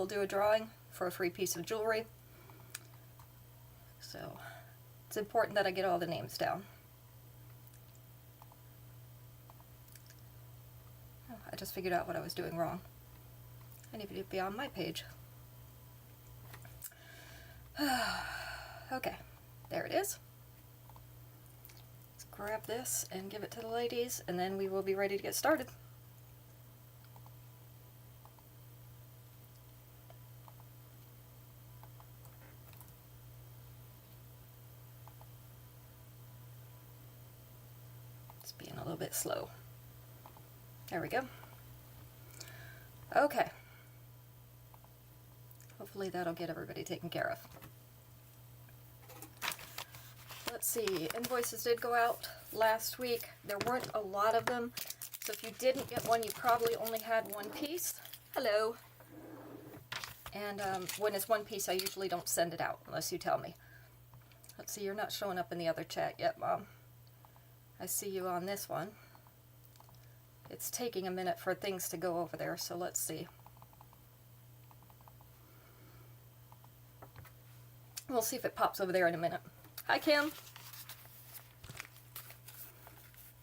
do a drawing for a free piece of jewelry. So it's important that I get all the names down. Oh, I just figured out what I was doing wrong. I need to be on my page. Okay, there it is. Let's grab this and give it to the ladies, and then we will be ready to get started. It's being a little bit slow. There we go. Okay. Hopefully that'll get everybody taken care of. Let's see, invoices did go out last week. There weren't a lot of them, so if you didn't get one, you probably only had one piece. Hello. And when it's one piece, I usually don't send it out unless you tell me. Let's see, you're not showing up in the other chat yet, Mom. I see you on this one. It's taking a minute for things to go over there, so let's see. We'll see if it pops over there in a minute. Hi, Kim.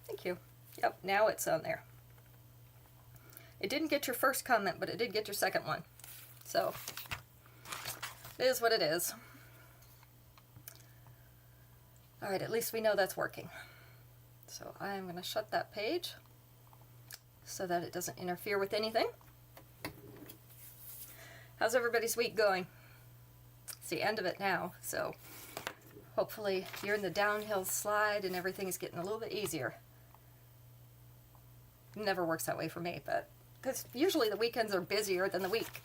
Thank you. Yep, now it's on there. It didn't get your first comment, but it did get your second one. So, it is what it is. Alright, at least we know that's working. So I'm going to shut that page so that it doesn't interfere with anything. How's everybody's week going? It's the end of it now, so hopefully you're in the downhill slide and everything's getting a little bit easier. It never works that way for me, but because usually the weekends are busier than the week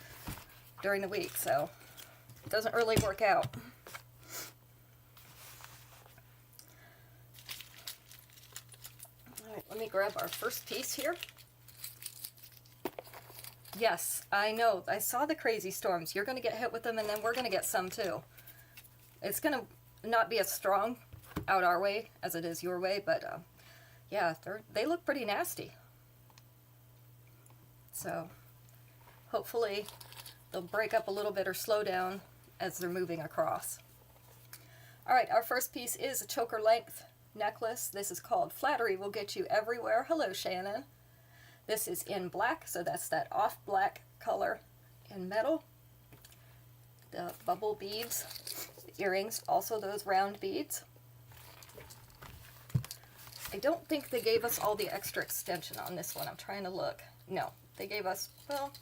during the week, so it doesn't really work out. Alright, let me grab our first piece here. Yes, I know. I saw the crazy storms. You're going to get hit with them, and then we're going to get some too. It's going to not be as strong out our way as it is your way, but yeah, they look pretty nasty. So hopefully they'll break up a little bit or slow down as they're moving across. Alright, our first piece is a choker length necklace. This is called Flattery Will Get You Everywhere. Hello, Shannon. This is in black, so that's that off black color in metal. The bubble beads, the earrings, also those round beads. I don't think they gave us all the extra extension on this one. I'm trying to look. No, they gave us, well,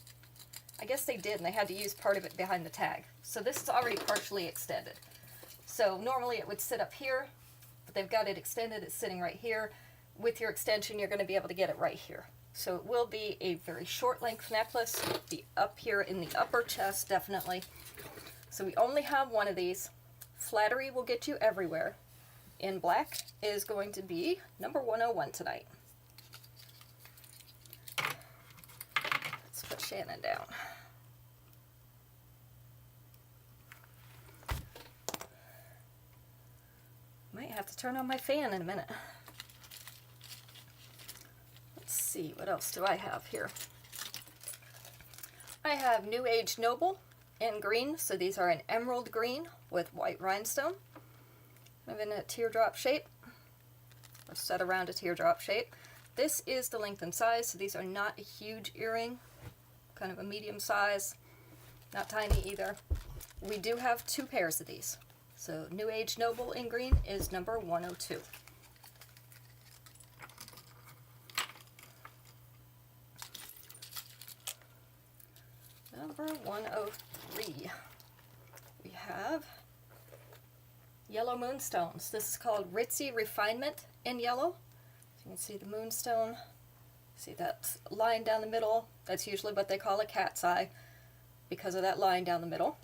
I guess they did, and they had to use part of it behind the tag. So this is already partially extended. So normally it would sit up here, but they've got it extended. It's sitting right here. With your extension, you're going to be able to get it right here. So it will be a very short length necklace, be up here in the upper chest, definitely. So we only have one of these. Flattery Will Get You Everywhere in black is going to be number 101 tonight. Let's put Shannon down. Might have to turn on my fan in a minute. Let's see, what else do I have here? I have New Age Noble in green, so these are an emerald green with white rhinestone. Kind of in a teardrop shape, or set around a teardrop shape. This is the length and size, so these are not a huge earring, kind of a medium size, not tiny either. We do have two pairs of these. So New Age Noble in green is number 102. Number 103, we have Yellow Moonstones. This is called Ritzy Refinement in yellow. So you can see the moonstone. See that line down the middle? That's usually what they call a cat's eye because of that line down the middle.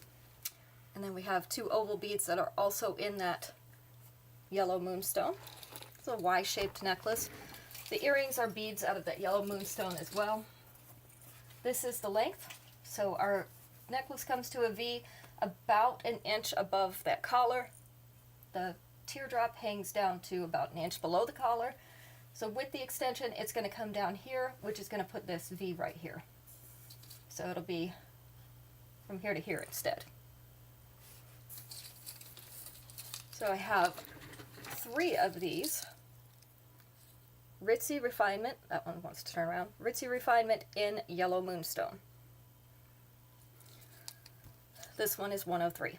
And then we have two oval beads that are also in that yellow moonstone. It's a Y-shaped necklace. The earrings are beads out of that yellow moonstone as well. This is the length. So our necklace comes to a V about an inch above that collar. The teardrop hangs down to about an inch below the collar. So with the extension, it's going to come down here, which is going to put this V right here. So it'll be from from here to here instead. So I have 3 of these. Ritzy Refinement, that one wants to turn around. Ritzy Refinement in Yellow Moonstone. This one is 103.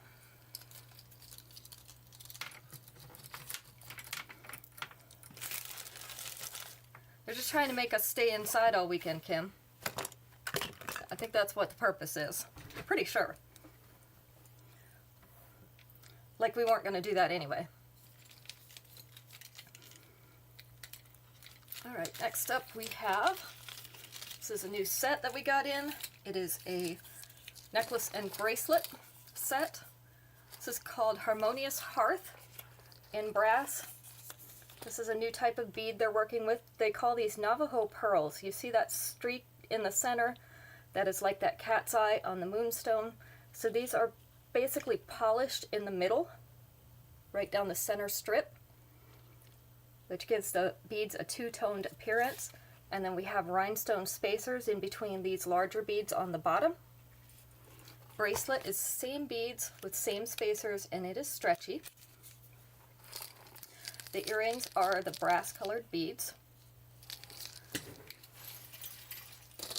They're just trying to make us stay inside all weekend, Kim. I think that's what the purpose is. I'm pretty sure. Like we weren't going to do that anyway. Alright, next up we have, this is a new set that we got in. It is a necklace and bracelet set. This is called Harmonious Hearth in brass. This is a new type of bead they're working with. They call these Navajo pearls. You see that streak in the center? That is like that cat's eye on the moonstone. So these are basically polished in the middle, right down the center strip, which gives the beads a two-toned appearance. And then we have rhinestone spacers in between these larger beads on the bottom. Bracelet is same beads with same spacers, and it is stretchy. The earrings are the brass colored beads.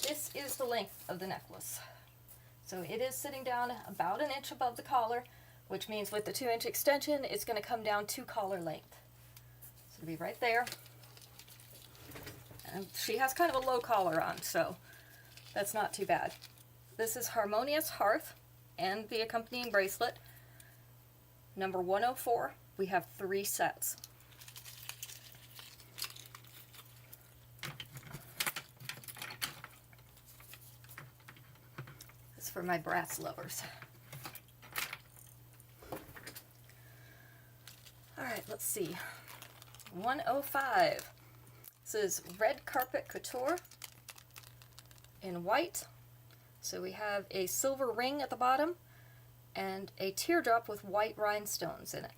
This is the length of the necklace. So it is sitting down about an inch above the collar, which means with the 2-inch extension, it's going to come down to collar length. So it'll be right there. And she has kind of a low collar on, so that's not too bad. This is Harmonious Hearth and the accompanying bracelet. Number 104. We have 3 sets. This is for my brass lovers. Alright, let's see. 105. This is Red Carpet Couture in white. So we have a silver ring at the bottom and a teardrop with white rhinestones in it.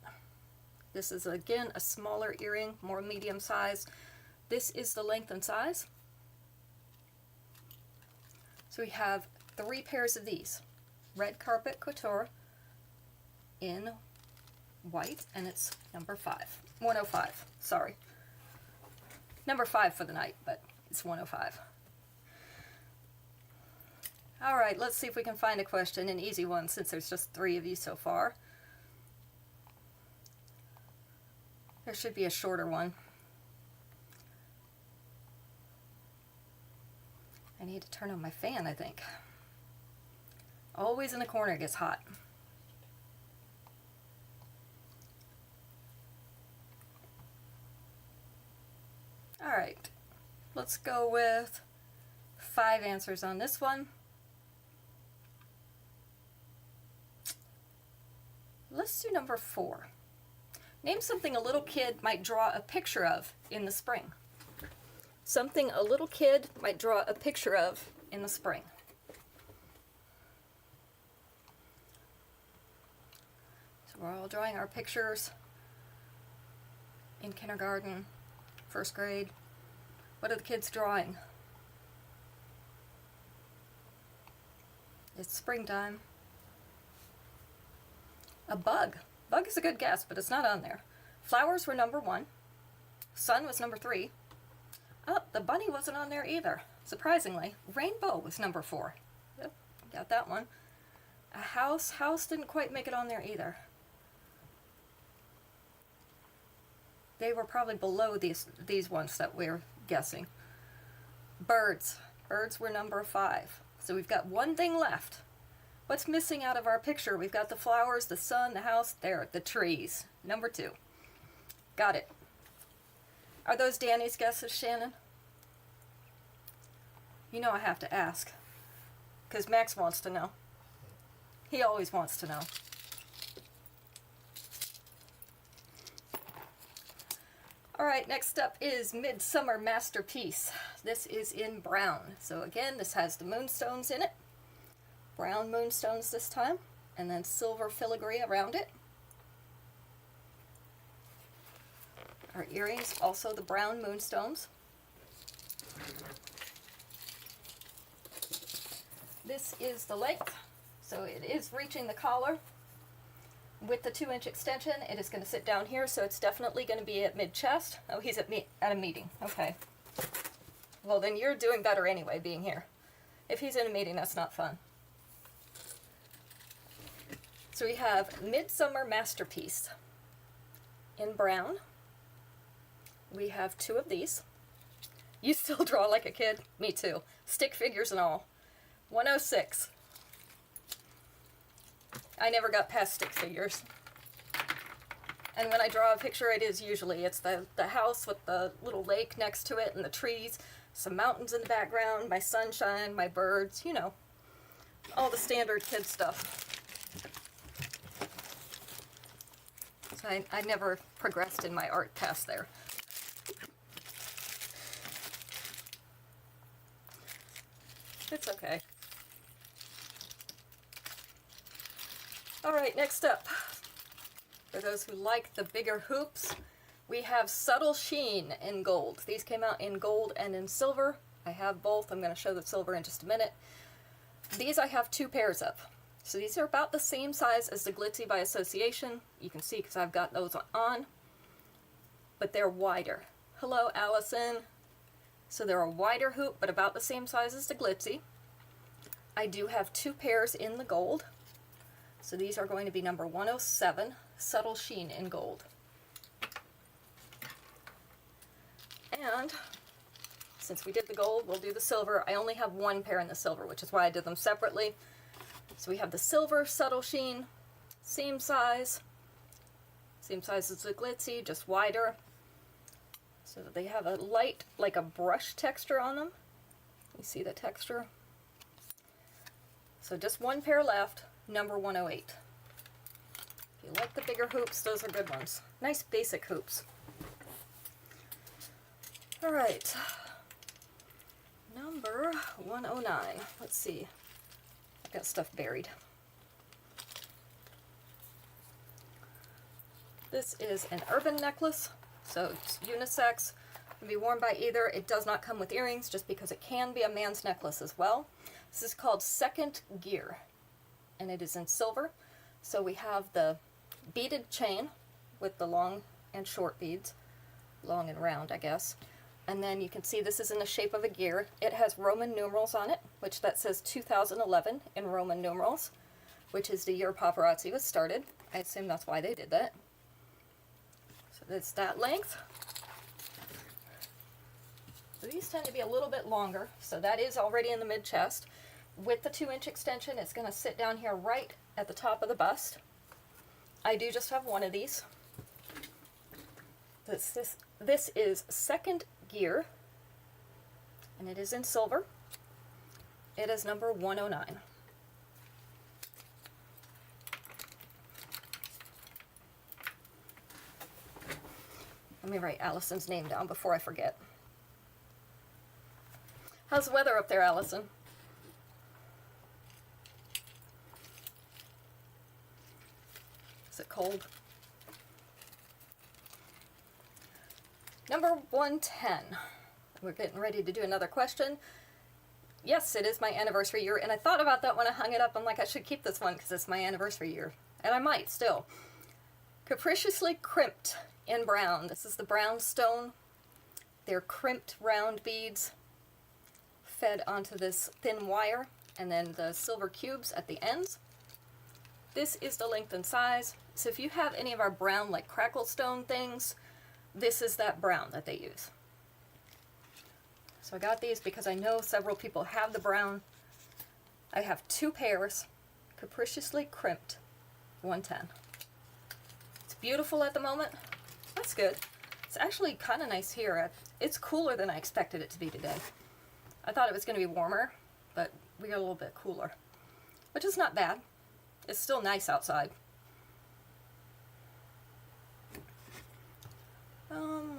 This is again a smaller earring, more medium size. This is the length and size. So we have 3 pairs of these. Red Carpet Couture in white, and it's number 105, sorry. Number 5 for the night, but it's 105. Alright, let's see if we can find a question, an easy one, since there's just 3 of you so far. There should be a shorter one. I need to turn on my fan, I think. Always in the corner it gets hot. Alright, let's go with 5 answers on this one. Let's do number 4. Name something a little kid might draw a picture of in the spring. Something a little kid might draw a picture of in the spring. So we're all drawing our pictures in kindergarten, 1st grade. What are the kids drawing? It's springtime. A bug. Bug is a good guess, but it's not on there. Flowers were number 1. Sun was number 3. Oh, the bunny wasn't on there either, surprisingly. Rainbow was number 4. Yep, got that one. A house. House didn't quite make it on there either. They were probably below these ones that we're guessing. Birds. Birds were number 5. So we've got one thing left. What's missing out of our picture? We've got the flowers, the sun, the house, there, the trees. Number 2. Got it. Are those Danny's guesses, Shannon? You know I have to ask, because Max wants to know. He always wants to know. Alright, next up is Midsummer Masterpiece. This is in brown. So again, this has the moonstones in it. Brown moonstones this time, and then silver filigree around it. Our earrings, also the brown moonstones. This is the length. So it is reaching the collar. With the 2-inch extension, it is going to sit down here, so it's definitely going to be at mid-chest. Oh, he's at a meeting. Okay. Well, then you're doing better anyway, being here. If he's in a meeting, that's not fun. So we have Midsummer Masterpiece in brown. We have 2 of these. You still draw like a kid? Me too. Stick figures and all. 106. I never got past stick figures. And when I draw a picture, it's the house with the little lake next to it and the trees, some mountains in the background, my sunshine, my birds, you know, all the standard kid stuff. So I never progressed in my art past there. It's okay. Alright, next up, for those who like the bigger hoops, we have Subtle Sheen in gold. These came out in gold and in silver. I have both. I'm going to show the silver in just a minute. These I have 2 pairs of. So these are about the same size as the Glitzy by Association. You can see because I've got those on, but they're wider. Hello, Allison. So they're a wider hoop, but about the same size as the Glitzy. I do have 2 pairs in the gold. So these are going to be number 107, Subtle Sheen in gold. And since we did the gold, we'll do the silver. I only have 1 pair in the silver, which is why I did them separately. So we have the silver Subtle Sheen, same size as the Glitzy, just wider. So that they have a light, like a brush texture on them. You see the texture? So just 1 pair left, number 108. If you like the bigger hoops, those are good ones. Nice basic hoops. Alright, number 109. Let's see. I've got stuff buried. This is an urban necklace, so it's unisex. It can be worn by either. It does not come with earrings just because it can be a man's necklace as well. This is called Second Gear, and it is in silver. So we have the beaded chain with the long and short beads, long and round, I guess. And then you can see this is in the shape of a gear. It has Roman numerals on it, which that says 2011 in Roman numerals, which is the year Paparazzi was started. I assume that's why they did that. So it's that length. These tend to be a little bit longer, so that is already in the mid-chest. With the 2-inch extension, it's going to sit down here right at the top of the bust. I do just have 1 of these. This is Second Gear, and it is in silver. It is number 109. Let me write Allison's name down before I forget. How's the weather up there, Allison? Is it cold? Number 110. We're getting ready to do another question. Yes, it is my anniversary year, and I thought about that when I hung it up. I'm like, I should keep this one because it's my anniversary year. And I might still. Capriciously Crimped in brown. This is the brown stone. They're crimped round beads fed onto this thin wire, and then the silver cubes at the ends. This is the length and size. So if you have any of our brown like crackle stone things, this is that brown that they use. So I got these because I know several people have the brown. I have 2 pairs, Capriciously Crimped, 110. It's beautiful at the moment. That's good. It's actually kind of nice here. It's cooler than I expected it to be today. I thought it was going to be warmer, but we got a little bit cooler, which is not bad. It's still nice outside.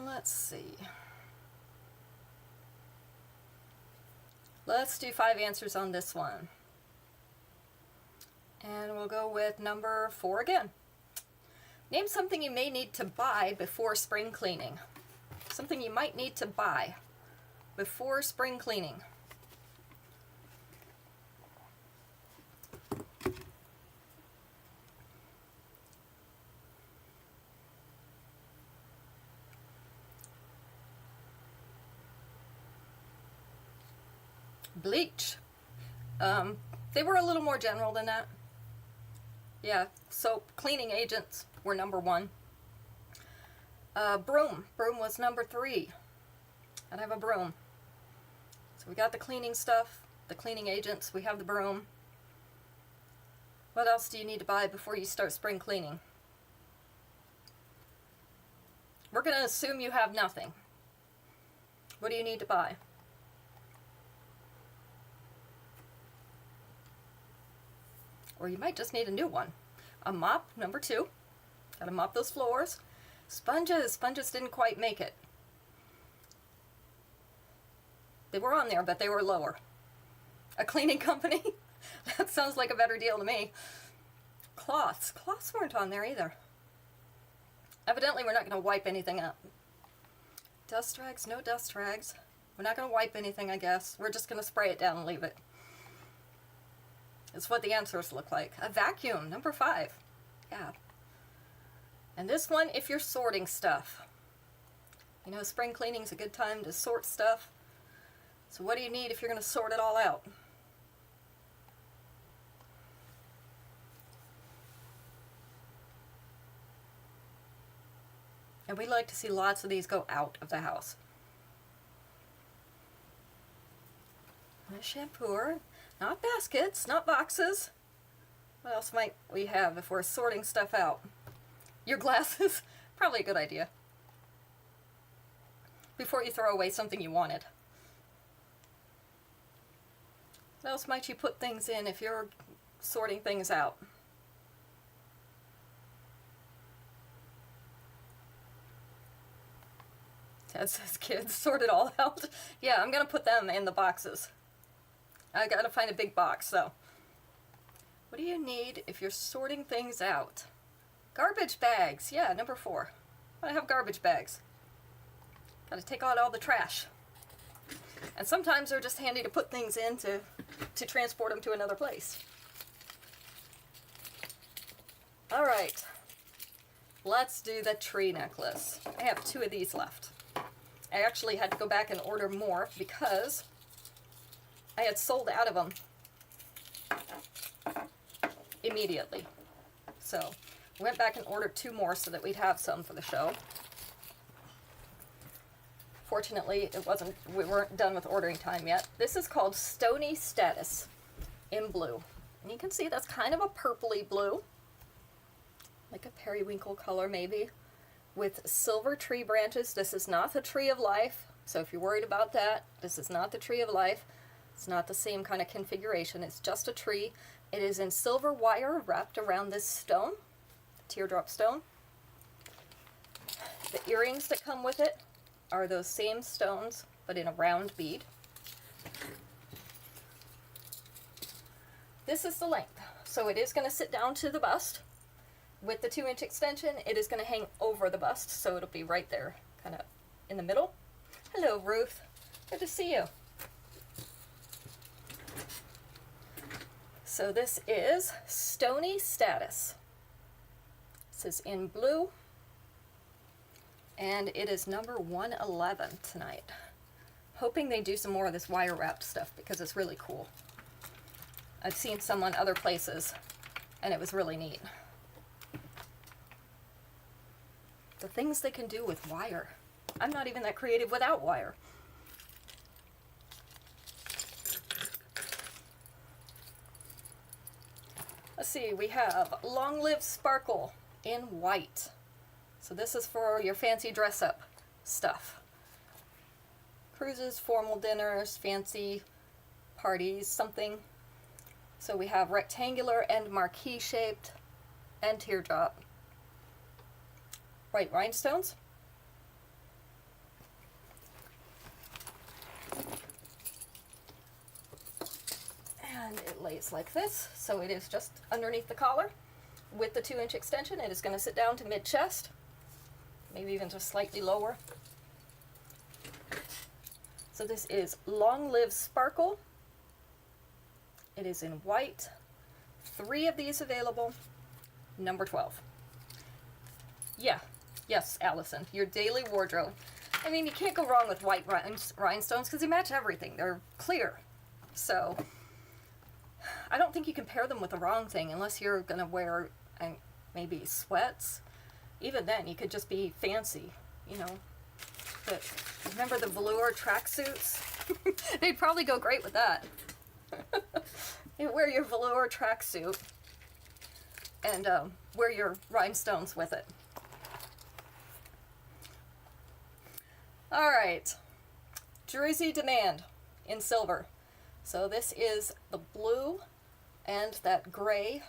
Let's see. Let's do 5 answers on this one. And we'll go with number 4 again. Name something you may need to buy before spring cleaning. Something you might need to buy before spring cleaning. Bleach. They were a little more general than that. Yeah, so cleaning agents were number 1. Broom. Broom was number 3. And I have a broom. So we got the cleaning stuff, the cleaning agents, we have the broom. What else do you need to buy before you start spring cleaning? We're going to assume you have nothing. What do you need to buy? Or you might just need a new one. A mop, number 2. Gotta mop those floors. Sponges. Sponges didn't quite make it. They were on there, but they were lower. A cleaning company? That sounds like a better deal to me. Cloths. Cloths weren't on there either. Evidently, we're not going to wipe anything up. Dust rags? No dust rags. We're not going to wipe anything, I guess. We're just going to spray it down and leave it. It's what the answers look like. A vacuum, number 5. Yeah. And this one, if you're sorting stuff. You know, spring cleaning's a good time to sort stuff. So what do you need if you're going to sort it all out? And we like to see lots of these go out of the house. And a shampooer. Not baskets, not boxes. What else might we have if we're sorting stuff out? Your glasses? Probably a good idea. Before you throw away something you wanted. What else might you put things in if you're sorting things out? Dad says kids sort it all out. Yeah, I'm going to put them in the boxes. I got to find a big box, though. What do you need if you're sorting things out? Garbage bags. Yeah, number 4. I have garbage bags. Got to take out all the trash. And sometimes they're just handy to put things in to transport them to another place. All right. Let's do the tree necklace. I have 2 of these left. I actually had to go back and order more because I had sold out of them immediately. So I went back and ordered 2 more so that we'd have some for the show. Fortunately, we weren't done with ordering time yet. This is called Stony Status in blue. And you can see that's kind of a purpley blue. Like a periwinkle color maybe. With silver tree branches. This is not the tree of life. So if you're worried about that, this is not the tree of life. It's not the same kind of configuration. It's just a tree. It is in silver wire wrapped around this stone, teardrop stone. The earrings that come with it are those same stones, but in a round bead. This is the length. So it is going to sit down to the bust. With the 2-inch extension, it is going to hang over the bust, so it'll be right there, kind of in the middle. Hello, Ruth. Good to see you. So this is Stony Status. This is in blue, and it is number 111 tonight. Hoping they do some more of this wire wrapped stuff because it's really cool. I've seen some on other places, and it was really neat. The things they can do with wire. I'm not even that creative without wire. Let's see, we have Long Live Sparkle in white. So this is for your fancy dress-up stuff. Cruises, formal dinners, fancy parties, something. So we have rectangular and marquee shaped and teardrop. White rhinestones. And it lays like this, so it is just underneath the collar. With the 2-inch extension, it is going to sit down to mid-chest, maybe even just slightly lower. So this is Long Live Sparkle. It is in white. 3 of these available. Number 12. Yeah. Yes, Allison, your daily wardrobe. I mean, you can't go wrong with white rhinestones because they match everything. They're clear. So I don't think you can pair them with the wrong thing unless you're gonna wear maybe sweats. Even then, you could just be fancy, you know. But remember the velour tracksuits? They'd probably go great with that. You wear your velour tracksuit and wear your rhinestones with it. All right, Druzy Demand in silver. So this is the blue and that gray,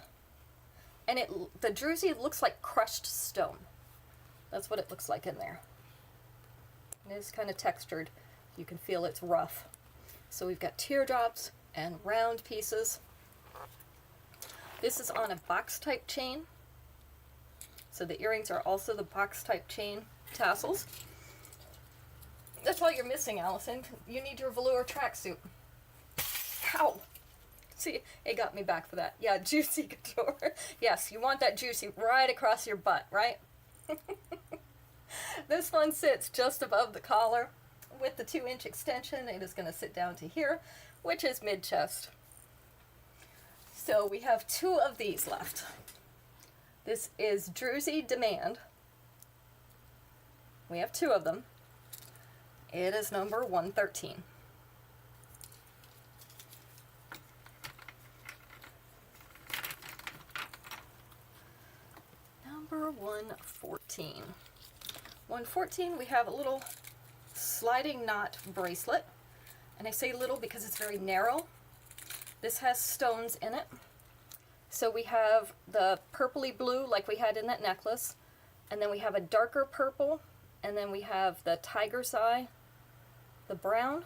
and the druzy looks like crushed stone. That's what it looks like in there. It is kind of textured. You can feel it's rough. So we've got teardrops and round pieces. This is on a box type chain. So the earrings are also the box type chain tassels. That's what you're missing, Allison. You need your velour tracksuit. Ow! See, it got me back for that. Yeah, juicy couture. Yes, you want that juicy right across your butt, right? This one sits just above the collar with the 2-inch extension. It is going to sit down to here, which is mid-chest. So we have 2 of these left. This is Druzy Demand. We have 2 of them. It is number 113. Number 114. 114, we have a little sliding knot bracelet. And I say little because it's very narrow. This has stones in it. So we have the purpley blue like we had in that necklace. And then we have a darker purple. And then we have the tiger's eye, the brown.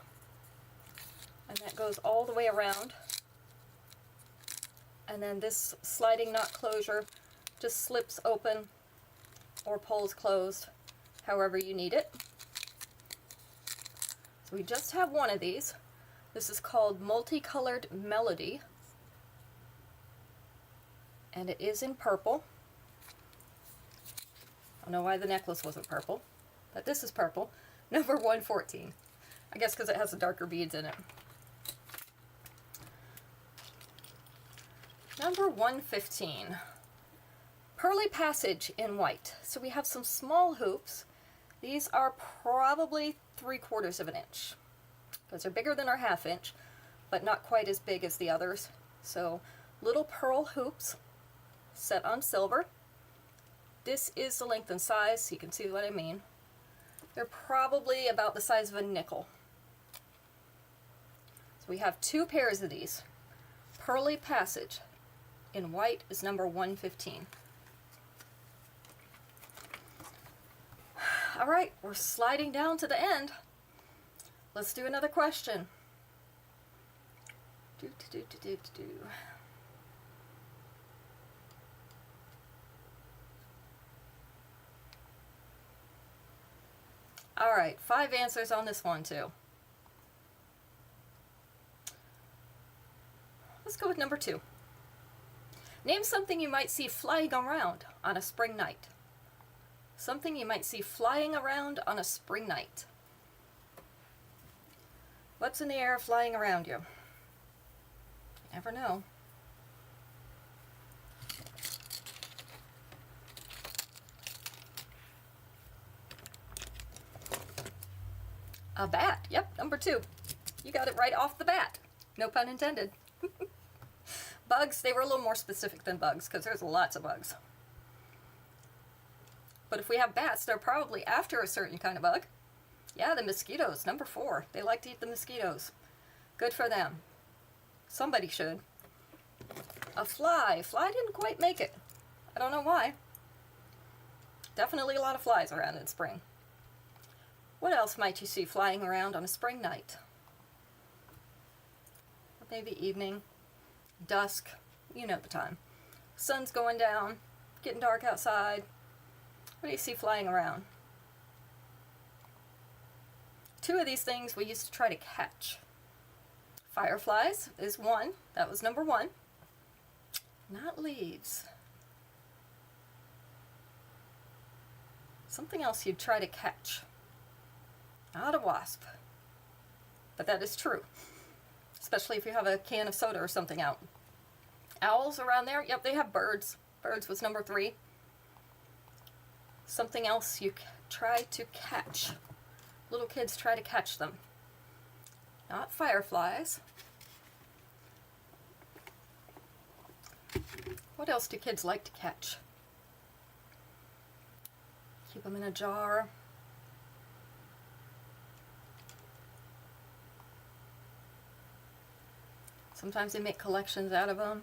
And that goes all the way around. And then this sliding knot closure just slips open or pulls closed, however you need it. So we just have one of these. This is called Multicolored Melody. And it is in purple. I don't know why the necklace wasn't purple, but this is purple. Number 114. I guess because it has the darker beads in it. Number 115. Pearly Passage in white. So we have some small hoops. These are probably 3/4 of an inch. Because they're bigger than our 1/2 inch, but not quite as big as the others. So little pearl hoops set on silver. This is the length and size, so you can see what I mean. They're probably about the size of a nickel. So we have 2 pairs of these. Pearly Passage in white is number 115. All right, we're sliding down to the end. Let's do another question. All right, 5 answers on this one too. Let's go with number 2. Name something you might see flying around on a spring night. Something you might see flying around on a spring night. What's in the air flying around you? Never know. A bat. Yep, number 2. You got it right off the bat. No pun intended. Bugs, they were a little more specific than bugs because there's lots of bugs. But if we have bats, they're probably after a certain kind of bug. Yeah, the mosquitoes, number 4. They like to eat the mosquitoes. Good for them. Somebody should. A fly. Fly didn't quite make it. I don't know why. Definitely a lot of flies around in spring. What else might you see flying around on a spring night? Maybe evening, dusk, you know the time. Sun's going down, getting dark outside. What do you see flying around? 2 of these things we used to try to catch. Fireflies is 1. That was number 1. Not leaves. Something else you'd try to catch. Not a wasp. But that is true. especially if you have a can of soda or something out. Owls around there? Yep, they have birds. Birds was number 3. Something else you try to catch. Little kids try to catch them. Not fireflies. What else do kids like to catch? Keep them in a jar. Sometimes they make collections out of them.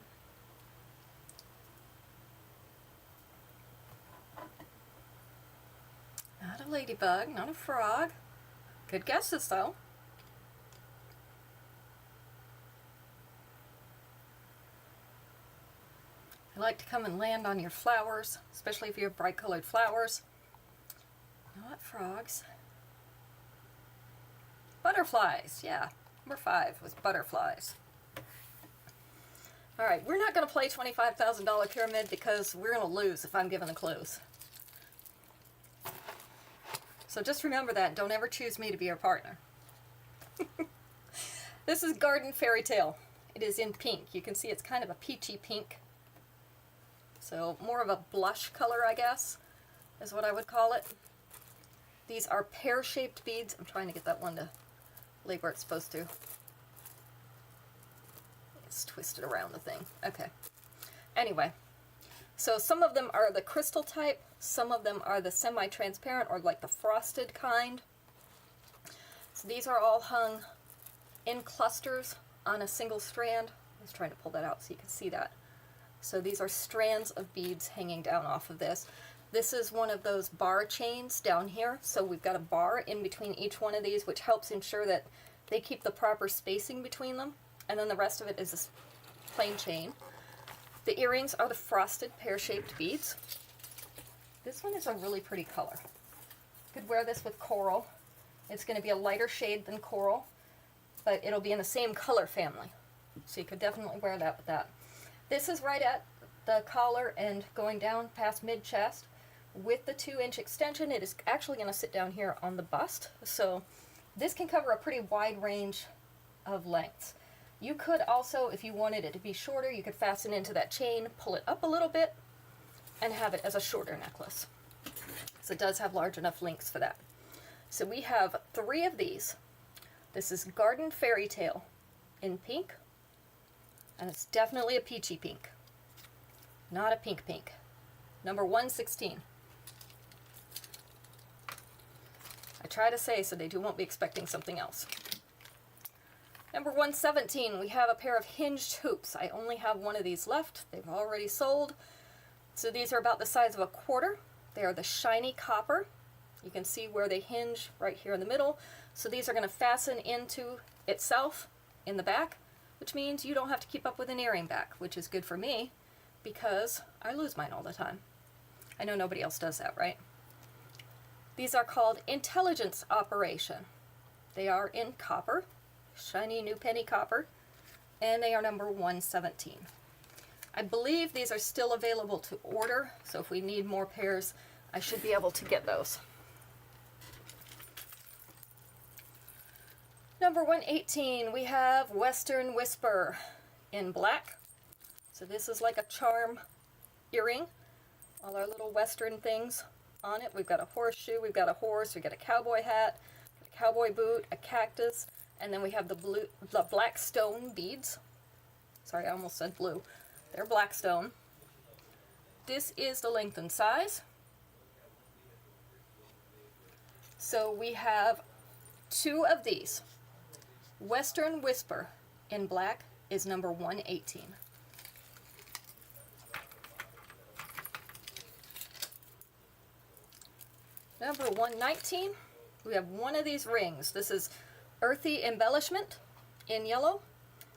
Not a ladybug, not a frog. Good guesses though. They like to come and land on your flowers, especially if you have bright colored flowers. Not frogs. Butterflies, yeah. Number 5 was butterflies. Alright, we're not going to play $25,000 pyramid because we're going to lose if I'm given the clues. So just remember that. Don't ever choose me to be your partner. This is Garden Fairy Tale. It is in pink. You can see it's kind of a peachy pink. So more of a blush color, I guess, is what I would call it. These are pear-shaped beads. I'm trying to get that one to lay where it's supposed to. It's twisted around the thing. Okay. Anyway, so some of them are the crystal type. Some of them are the semi-transparent or like the frosted kind. So these are all hung in clusters on a single strand. I was trying to pull that out so you can see that. So these are strands of beads hanging down off of this. This is one of those bar chains down here. So we've got a bar in between each one of these, which helps ensure that they keep the proper spacing between them. And then the rest of it is this plain chain. The earrings are the frosted pear-shaped beads. This one is a really pretty color. You could wear this with coral. It's going to be a lighter shade than coral, but it'll be in the same color family. So you could definitely wear that with that. This is right at the collar and going down past mid-chest. With the 2-inch extension, it is actually going to sit down here on the bust. So this can cover a pretty wide range of lengths. You could also, if you wanted it to be shorter, you could fasten into that chain, pull it up a little bit, and have it as a shorter necklace. So it does have large enough links for that. So we have 3 of these. This is Garden Fairy Tale in pink, and it's definitely a peachy pink, not a pink pink. Number 116. I try to say so they won't be expecting something else. Number 117, we have a pair of hinged hoops. I only have one of these left. They've already sold. So these are about the size of a quarter. They are the shiny copper. You can see where they hinge right here in the middle. So these are going to fasten into itself in the back, which means you don't have to keep up with an earring back, which is good for me because I lose mine all the time. I know nobody else does that, right? These are called Intelligence Operation. They are in copper, shiny new penny copper, and they are number 117. I believe these are still available to order, so if we need more pairs, I should be able to get those. Number 118, we have Western Whisper in black. So this is like a charm earring. All our little Western things on it. We've got a horseshoe, we've got a horse, we've got a cowboy hat, a cowboy boot, a cactus, and then we have the black stone beads. Sorry, I almost said blue. They're black stone. This is the length and size. So we have 2 of these. Western Whisper in black is number 118. Number 119, we have one of these rings. This is Earthy Embellishment in yellow.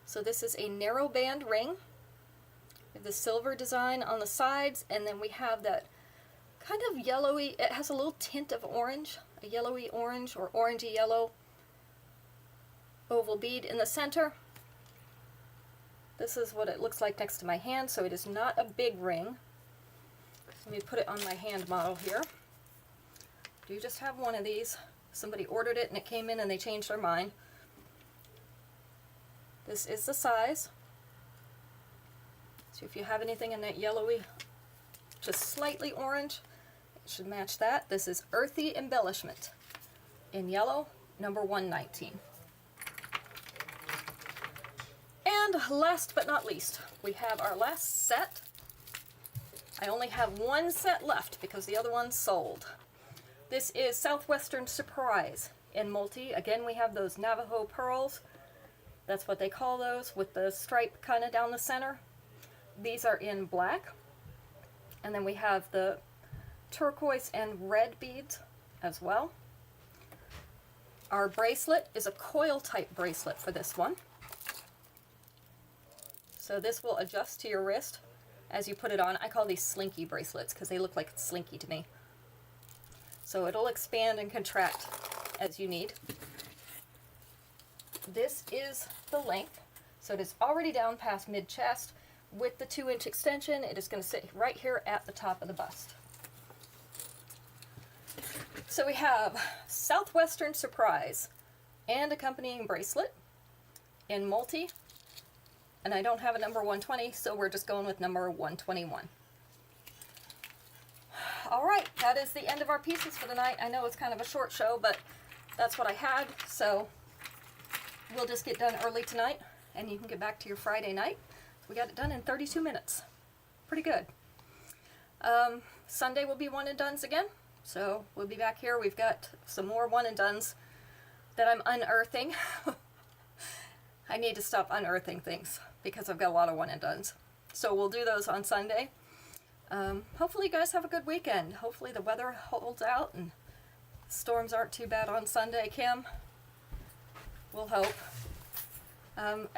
So this is a narrow band ring with the silver design on the sides, and then we have that kind of yellowy, it has a little tint of orange, a yellowy orange or orangey yellow oval bead in the center. This is what it looks like next to my hand, so it is not a big ring. Let me put it on my hand model here. Do you just have one of these? Somebody ordered it and it came in and they changed their mind. This is the size. So if you have anything in that yellowy, just slightly orange, it should match that. This is Earthy Embellishment in yellow, number 119. And last but not least, we have our last set. I only have one set left because the other one's sold. This is Southwestern Surprise in multi. Again, we have those Navajo pearls. That's what they call those, with the stripe kind of down the center. These are in black. And then we have the turquoise and red beads as well. Our bracelet is a coil type bracelet for this one. So this will adjust to your wrist as you put it on. I call these slinky bracelets because they look like it's slinky to me. So it'll expand and contract as you need. This is the length. So it is already down past mid-chest. With the 2-inch extension, it is going to sit right here at the top of the bust. So we have Southwestern Surprise and accompanying bracelet in multi. And I don't have a number 120, so we're just going with number 121. All right, that is the end of our pieces for the night. I know it's kind of a short show, but that's what I had. So we'll just get done early tonight, and you can get back to your Friday night. We got it done in 32 minutes. Pretty good. Sunday will be one and dones again. So we'll be back here. We've got some more one and dones that I'm unearthing. I need to stop unearthing things because I've got a lot of one and dones. So we'll do those on Sunday. Hopefully you guys have a good weekend. Hopefully the weather holds out and storms aren't too bad on Sunday, Kim. We'll hope. And